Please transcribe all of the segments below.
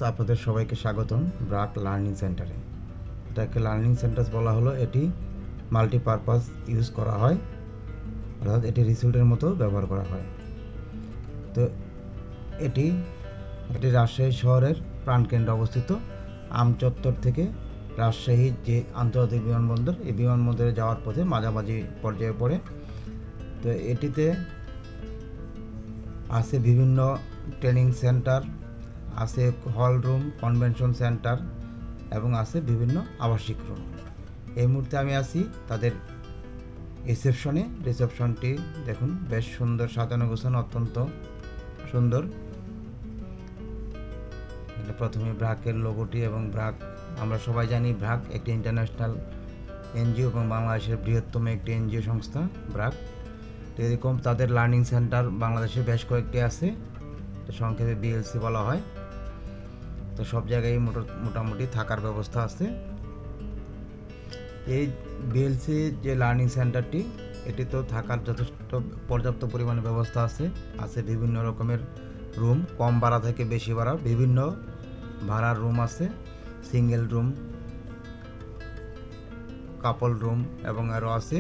আপনাদের সবাইকে স্বাগতম ব্রাক লার্নিং সেন্টারে। এটাকে লার্নিং সেন্টার বলা হলো, এটি মাল্টিপারপাস ইউজ করা হয়, অর্থাৎ এটি রিসোর্টের মতো ব্যবহার করা হয়। তো এটি রাজশাহী শহরের প্রাণকেন্দ্রে অবস্থিত। আমচত্বর থেকে রাজশাহীর যে আন্তর্জাতিক বিমানবন্দর, এই বিমানবন্দরে যাওয়ার পথে মাঝামাঝি পর্যায়ে পড়ে। তো এটিতে আছে বিভিন্ন ট্রেনিং সেন্টার, আছে হল রুম, কনভেনশন সেন্টার এবং আছে বিভিন্ন আবাসিক রুম। এই মুহূর্তে আমি আছি তাদের রিসেপশনটি দেখুন, বেশ সুন্দর সাজানো গোছানো, অত্যন্ত সুন্দর। এটা প্রথমে ব্রাকের লোগোটি, এবং ব্রাক আমরা সবাই জানি ব্রাক একটি ইন্টারন্যাশনাল এনজিও এবং বাংলাদেশের বৃহত্তম একটি এনজিও সংস্থা ব্রাক। তো এরকম তাদের লার্নিং সেন্টার বাংলাদেশে বেশ কয়েকটি আছে, তো সংক্ষেপে বিএলসি বলা হয়। তো সব জায়গায় মোটামুটি থাকার ব্যবস্থা আছে। এই বিএলসি যে লার্নিং সেন্টারটি, এটি তো থাকার যথেষ্ট পর্যাপ্ত পরিমাণে ব্যবস্থা আছে বিভিন্ন রকমের রুম, কম ভাড়া থেকে বেশি ভাড়া বিভিন্ন ভাড়ার রুম আছে, সিঙ্গেল রুম, কাপল রুম এবং আরও আছে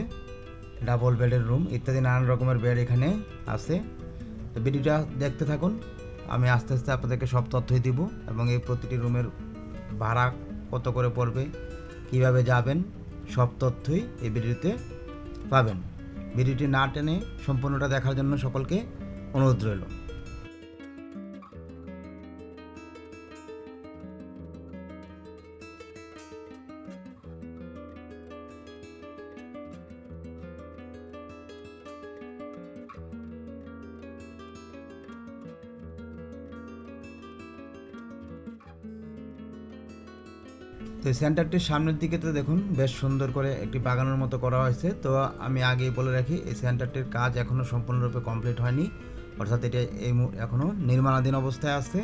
ডাবল বেডের রুম ইত্যাদি নানান রকমের বেড এখানে আছে। তো ভিডিওটা দেখতে থাকুন, আমি আস্তে আস্তে আপনাদেরকে সব তথ্যই দিব, এবং এই প্রতিটি রুমের ভাড়া কত করে পড়বে, কিভাবে যাবেন, সব তথ্যই এই ভিডিওতে পাবেন। ভিডিওটি না টেনে সম্পূর্ণটা দেখার জন্য সকলকে অনুরোধ রইল। তো এই সেন্টারটির সামনের দিকে তো দেখুন, বেশ সুন্দর করে একটি বাগানের মতো করা হয়েছে। তো আমি আগেই বলে রাখি, এই সেন্টারটির কাজ এখনও সম্পূর্ণরূপে কমপ্লিট হয়নি, অর্থাৎ এটা এখনও নির্মাণাধীন অবস্থায় আছে।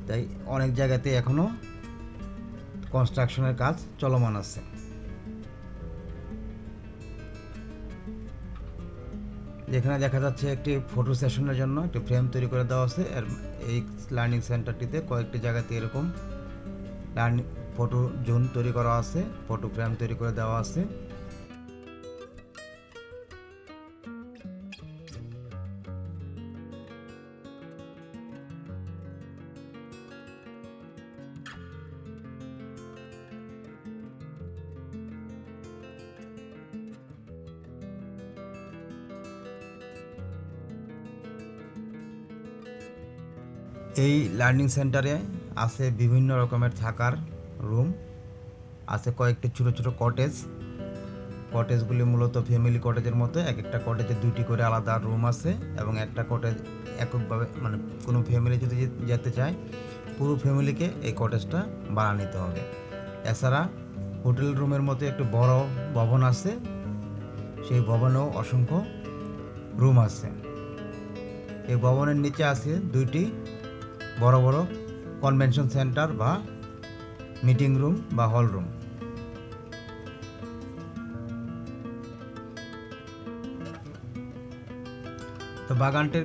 তাই অনেক জায়গাতে এখনও কনস্ট্রাকশনের কাজ চলমান আছে। যেখানে দেখা যাচ্ছে একটি ফটো সেশনের জন্য একটি ফ্রেম তৈরি করে দেওয়া আছে। এই লার্নিং সেন্টারটিতে কয়েকটি জায়গাতে এরকম ফটো জোন তৈরি করা আছে, ফটো ফ্রেম তৈরি করে দেওয়া আছে। এই লার্নিং সেন্টারে আছে বিভিন্ন রকমের থাকার রুম, আছে কয়েকটি ছোটো ছোটো কটেজগুলি মূলত ফ্যামিলি কটেজের মতো। এক একটা কটেজে দুইটি করে আলাদা রুম আছে, এবং একটা কটেজ এককভাবে, মানে কোনো ফ্যামিলি যদি যেতে চায়, পুরো ফ্যামিলিকে এই কটেজটা ভাড়া নিতে হবে। এছাড়া হোটেল রুমের মতো একটি বড় ভবন আছে, সেই ভবনেও অসংখ্য রুম আছে। এই ভবনের নিচে আছে দুইটি বড় বড় কনভেনশন সেন্টার বা মিটিং রুম বা হল রুম। তো বাগানটির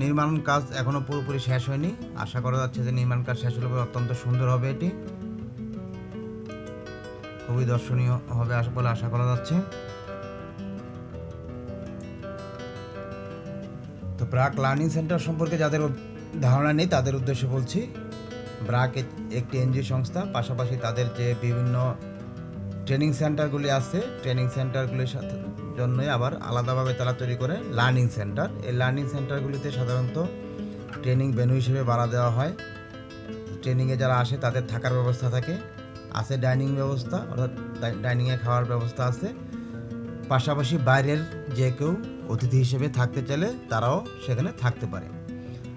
নির্মাণ কাজ এখনো পুরোপুরি শেষ হয়নি। আশা করা যাচ্ছে যে নির্মাণ কাজ শেষ হলে অত্যন্ত সুন্দর হবে, এটি খুবই দর্শনীয় হবে বলে আশা করা যাচ্ছে। তো ব্রাক লার্নিং সেন্টার সম্পর্কে যাদের ধারণা নেই তাদের উদ্দেশ্যে বলছি, ব্রাক একটি এনজিও সংস্থা, পাশাপাশি তাদের যে বিভিন্ন ট্রেনিং সেন্টারগুলি আছে, ট্রেনিং সেন্টারগুলির সাথে জন্যই আবার আলাদাভাবে তারা তৈরি করে লার্নিং সেন্টার। এই লার্নিং সেন্টারগুলিতে সাধারণত ট্রেনিং ভেন্যু হিসেবে ভাড়া দেওয়া হয়। ট্রেনিংয়ে যারা আসে তাদের থাকার ব্যবস্থা থাকে, আছে ডাইনিং ব্যবস্থা, অর্থাৎ ডাইনিংয়ে খাওয়ার ব্যবস্থা আছে। পাশাপাশি বাইরের যে কেউ অতিথি হিসেবে থাকতে চাইলে তারাও সেখানে থাকতে পারে।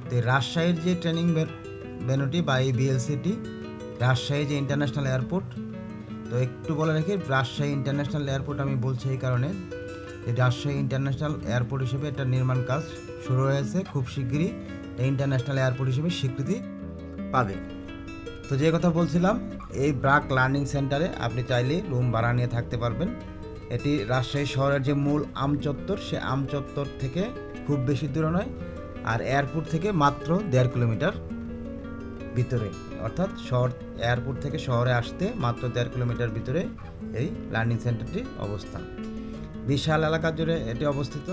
তো রাজশাহীর যে ট্রেনিং ভেন্যুটি বা এই বিএলসিটি, রাজশাহী যে ইন্টারন্যাশনাল এয়ারপোর্ট, তো একটু বলে রাখি, রাজশাহী ইন্টারন্যাশনাল এয়ারপোর্ট আমি বলছি এই কারণে যে রাজশাহী ইন্টারন্যাশনাল এয়ারপোর্ট হিসেবে এটা নির্মাণ কাজ শুরু হয়েছে, খুব শিগগিরই এই ইন্টারন্যাশনাল এয়ারপোর্ট হিসেবে স্বীকৃতি পাবে। তো যে কথা বলছিলাম, এই ব্রাক লার্নিং সেন্টারে আপনি চাইলে রুম ভাড়া নিয়ে থাকতে পারবেন। এটি রাজশাহী শহরের যে মূল আমচত্বর, সে আমচত্বর থেকে খুব বেশি দূরে নয়, আর এয়ারপোর্ট থেকে মাত্র 1.5 কিলোমিটার ভিতরে, অর্থাৎ শহর এয়ারপোর্ট থেকে শহরে আসতে মাত্র 1.5 কিলোমিটার ভিতরে এই লার্নিং সেন্টারটি অবস্থান। বিশাল এলাকা জুড়ে এটি অবস্থিত।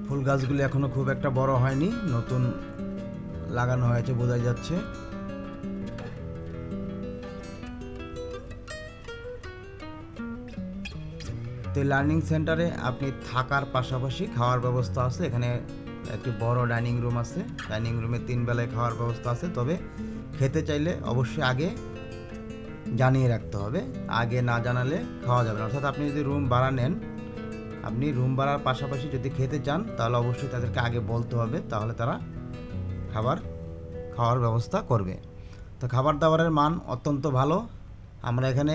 ফুল গাছগুলি এখনো খুব একটা বড় হয়নি, নতুন লাগানো হয়েছে বোঝা যাচ্ছে। তো লার্নিং সেন্টারে আপনি থাকার পাশাপাশি খাওয়ার ব্যবস্থা আছে। এখানে একটি বড় ডাইনিং রুম আছে, ডাইনিং রুমে 3 বেলায় খাওয়ার ব্যবস্থা আছে। তবে খেতে চাইলে অবশ্যই আগে জানিয়ে রাখতে হবে, আগে না জানালে খাওয়া যাবে না। অর্থাৎ আপনি যদি রুম ভাড়া নেন, আপনি রুম ভাড়ার পাশাপাশি যদি খেতে চান তাহলে অবশ্যই তাদেরকে আগে বলতে হবে, তাহলে তারা খাওয়ার ব্যবস্থা করবে। তো খাবার দাবারের মান অত্যন্ত ভালো। আমরা এখানে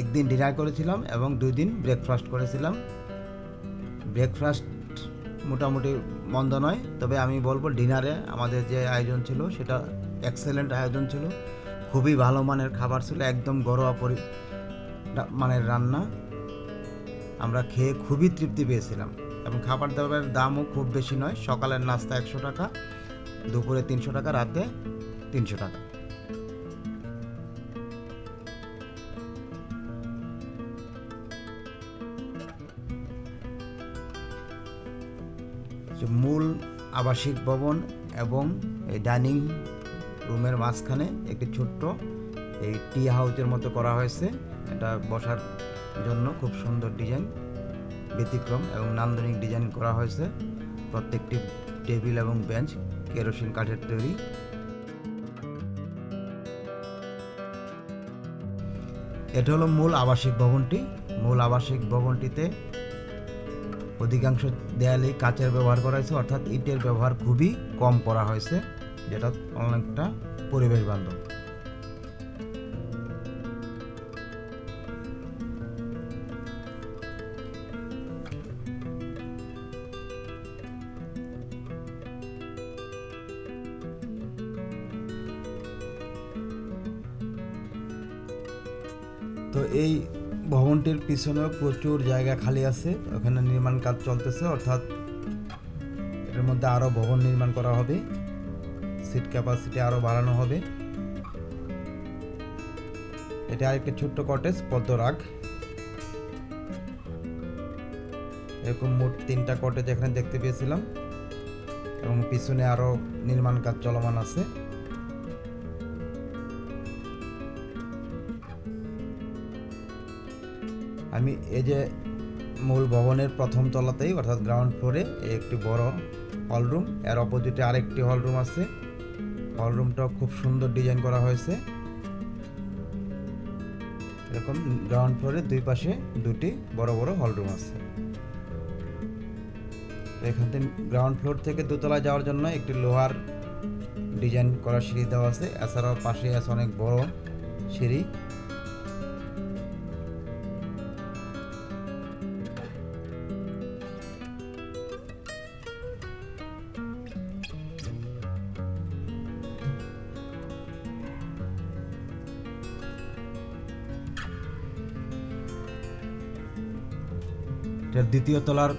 একদিন ডিনার করেছিলাম এবং 2 দিন ব্রেকফাস্ট করেছিলাম। ব্রেকফাস্ট মোটামুটি মন্দ নয়, তবে আমি বলবো ডিনারে আমাদের যে আয়োজন ছিল সেটা এক্সেলেন্ট আয়োজন ছিল, খুবই ভালো মানের খাবার ছিল, একদম ঘরোয়া মানের রান্না। আমরা খেয়ে খুবই তৃপ্তি পেয়েছিলাম এবং খাবার দাবারের দামও খুব বেশি নয়। সকালের নাস্তা 100 টাকা, দুপুরে 300 টাকা, রাতে 300 টাকা। মূল আবাসিক ভবন এবং এই ডাইনিং রুমের মাঝখানে একটি ছোট্ট এই টি হাউসের মতো করা হয়েছে। এটা বসার জন্য খুব সুন্দর ডিজাইন, ব্যতিক্রম এবং নান্দনিক ডিজাইন করা হয়েছে। প্রত্যেকটি টেবিল এবং বেঞ্চ কেরোসিন কাঠের তৈরি। এটা হলো মূল আবাসিক ভবনটি। মূল আবাসিক ভবনটিতে অধিকাংশ দেয়ালেই কাচের ব্যবহার করা হয়েছে, অর্থাৎ ইটের ব্যবহার খুবই কম করা হয়েছে, যেটা অনেকটা পরিবেশ বান্ধব। তো এই ভবনটির পিছনেও প্রচুর জায়গা খালি আছে, ওখানে নির্মাণ কাজ চলতেছে, অর্থাৎ এর মধ্যে আরও ভবন নির্মাণ করা হবে, সিট ক্যাপাসিটি আরও বাড়ানো হবে। এটা আরেকটি ছোট্ট কটেজ, পদ্মরাগ। এরকম মোট 3টা কটেজ এখানে দেখতে পেয়েছিলাম এবং পিছনে আরও নির্মাণ কাজ চলমান আছে। আমি এই যে মূল ভবনের প্রথম তলাতেই, অর্থাৎ গ্রাউন্ড ফ্লোরে একটি বড় হলরুম, এর অপোজিটে আরেকটি হলরুম আছে। হলরুমটাও খুব সুন্দর ডিজাইন করা হয়েছে। এরকম গ্রাউন্ড ফ্লোরে 2 পাশে 2টি বড় বড় হলরুম আছে। এখান থেকে গ্রাউন্ড ফ্লোর থেকে দোতলায় যাওয়ার জন্য একটি লোহার ডিজাইন করা সিঁড়ি দেওয়া আছে। এছাড়াও পাশে আছে অনেক বড় সিঁড়ি। দ্বিতীয় তলার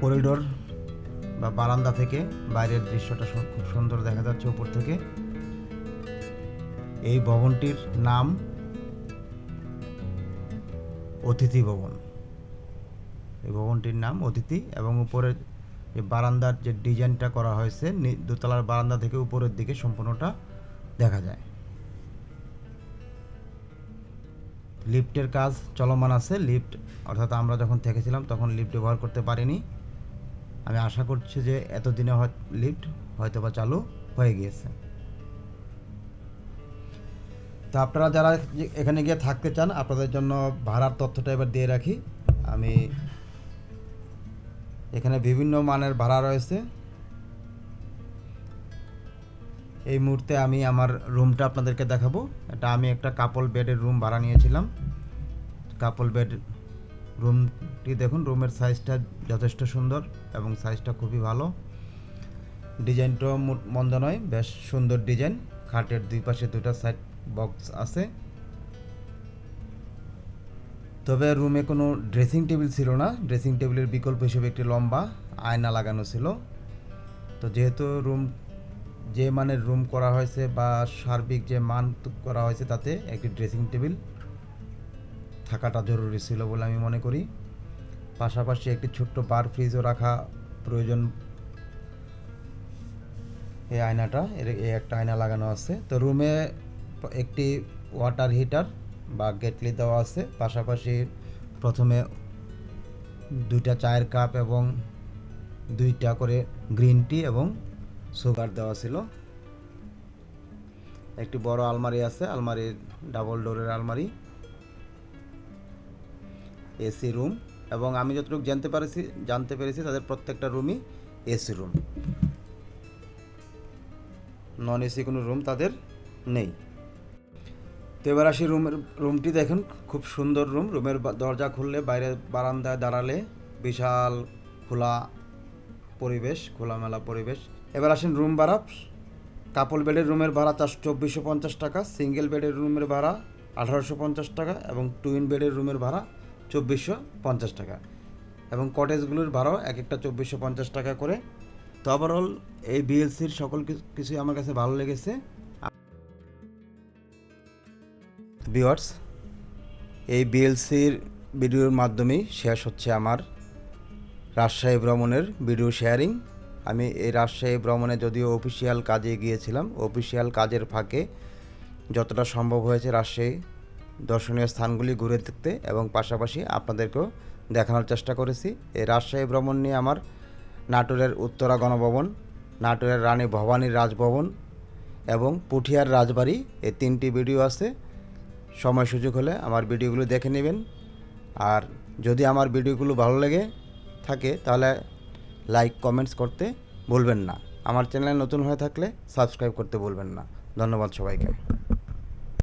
করিডোর বা বারান্দা থেকে বাইরের দৃশ্যটা খুব সুন্দর দেখা যাচ্ছে উপর থেকে। এই ভবনটির নাম অতিথি ভবন। এই ভবনটির নাম অতিথি এবং উপরে যে বারান্দার যে ডিজাইনটা করা হয়েছে, দোতলার বারান্দা থেকে উপরের দিকে সম্পূর্ণটা দেখা যায়। লিফটের কাজ চলমান আছে। লিফট, অর্থাৎ আমরা যখন থেকেছিলাম তখন লিফট ব্যবহার করতে পারিনি। আমি আশা করছি যে এতদিনে লিফট হয়তো বা চালু হয়ে গিয়েছে। তো আপনারা যারা এখানে গিয়ে থাকতে চান, আপনাদের জন্য ভাড়ার তথ্যটা এবার দিয়ে রাখি। আমি এখানে বিভিন্ন মানের ভাড়া রয়েছে। এই মুহূর্তে আমি আমার রুমটা আপনাদেরকে দেখাবো। এটা আমি একটা কাপল বেডের রুম ভাড়া নিয়েছিলাম। কাপল বেড রুমটি দেখুন, রুমের সাইজটা যথেষ্ট সুন্দর এবং সাইজটা খুবই ভালো। ডিজাইনটাও মন্দ নয়, বেশ সুন্দর ডিজাইন। খাটের দুই পাশে দুটো সাইড বক্স আছে। তবে রুমে কোনো ড্রেসিং টেবিল ছিল না। ড্রেসিং টেবিলের বিকল্প হিসেবে একটি লম্বা আয়না লাগানো ছিল। তো যেহেতু রুম যে মানের রুম করা হয়েছে বা সার্বিক যে মান করা হয়েছে, তাতে একটি ড্রেসিং টেবিল থাকাটা জরুরি ছিল বলে আমি মনে করি। পাশাপাশি একটি ছোট্ট বার ফ্রিজও রাখা প্রয়োজন। এই আয়নাটা এই একটা আয়না লাগানো আছে। তো রুমে একটি ওয়াটার হিটার বা কেটলি দেওয়া আছে। পাশাপাশি প্রথমে 2টা চায়ের কাপ এবং 2টা করে গ্রিন টি এবং সুগার দেওয়া ছিল। একটি বড় আলমারি আছে, আলমারির ডাবল ডোরের আলমারি। এসি রুম, এবং আমি যতটুকু জানতে পেরেছি তাদের প্রত্যেকটা রুমই এসি রুম। নন এসি কোনো রুম তাদের নেই। তো এবার আসি রুমটি দেখুন, খুব সুন্দর রুম। রুমের দরজা খুললে বাইরে বারান্দায় দাঁড়ালে বিশাল খোলামেলা পরিবেশ। এবার আসেন রুম ভাড়া। কাপল বেডের রুমের ভাড়া 2450 টাকা, সিঙ্গেল বেডের রুমের ভাড়া 1850 টাকা এবং টুইন বেডের রুমের ভাড়া 2450 টাকা, এবং কটেজগুলোর ভাড়াও এক একটা 2450 টাকা করে। তো ওভারঅল এই বিএলসির সকল কিছুই আমার কাছে ভালো লেগেছে। ভিউয়ার্স, এই বিএলসির ভিডিওর মাধ্যমেই শেষ হচ্ছে আমার রাজশাহী ভ্রমণের ভিডিও শেয়ারিং। আমি এই রাজশাহী ভ্রমণে যদিও অফিসিয়াল কাজে গিয়েছিলাম, অফিসিয়াল কাজের ফাঁকে যতটা সম্ভব হয়েছে রাজশাহী দর্শনীয় স্থানগুলি ঘুরে দেখতে এবং পাশাপাশি আপনাদেরকেও দেখানোর চেষ্টা করেছি। এই রাজশাহী ভ্রমণ নিয়ে আমার নাটোরের উত্তরা গণভবন, নাটোরের রানী ভবানীর রাজভবন এবং পুঠিয়ার রাজবাড়ি, এই 3টি ভিডিও আছে। সময় সুযোগ হলে আমার ভিডিওগুলো দেখে নেবেন। আর যদি আমার ভিডিওগুলো ভালো লেগে থাকে তাহলে লাইক কমেন্টস করতে ভুলবেন না। আমার চ্যানেলে নতুন হয়ে থাকলে সাবস্ক্রাইব করতে ভুলবেন না। ধন্যবাদ সবাইকে।